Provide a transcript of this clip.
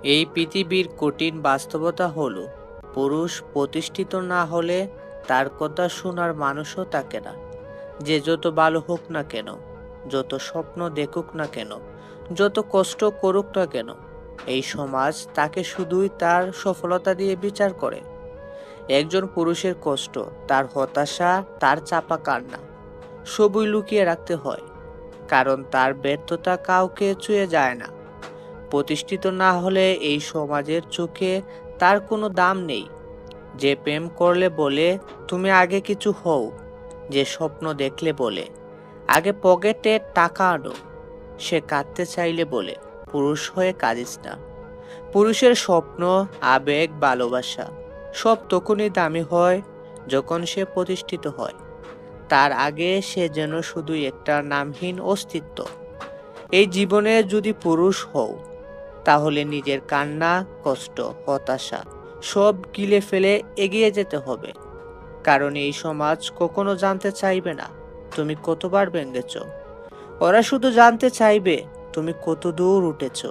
এই পৃথিবীর কঠিন বাস্তবতা হলো, পুরুষ প্রতিষ্ঠিত না হলে তার কথা শোনার মানুষও থাকে না। যে যত ভালো হোক না কেন, যত স্বপ্ন দেখুক না কেন, যত কষ্ট করুক না কেন, এই সমাজ তাকে শুধুই তার সফলতা দিয়ে বিচার করে। একজন পুরুষের কষ্ট, তার হতাশা, তার চাপা কান্না সবই লুকিয়ে রাখতে হয়, কারণ তার ব্যর্থতা কাউকে ছুঁয়ে যায় না। প্রতিষ্ঠিত না হলে এই সমাজের চোখে তার কোনো দাম নেই। যে প্রেম করলে বলে তুমি আগে কিছু হও, যে স্বপ্ন দেখলে বলে আগে পকেটে টাকা আনো, সে কাঁদতে চাইলে বলে পুরুষ হয়ে কাঁদিস না। পুরুষের স্বপ্ন, আবেগ, ভালোবাসা সব তখনই দামি হয় যখন সে প্রতিষ্ঠিত হয়। তার আগে সে যেন শুধু একটা নামহীন অস্তিত্ব। এই জীবনে যদি পুরুষ হও, তাহলে নিজের কান্না, কষ্ট, হতাশা সব গিলে ফেলে এগিয়ে যেতে হবে। কারণ এই সমাজ কখনো জানতে চাইবে না তুমি কতবার ভেঙেছ, ওরা শুধু জানতে চাইবে তুমি কত দূর উঠেছ।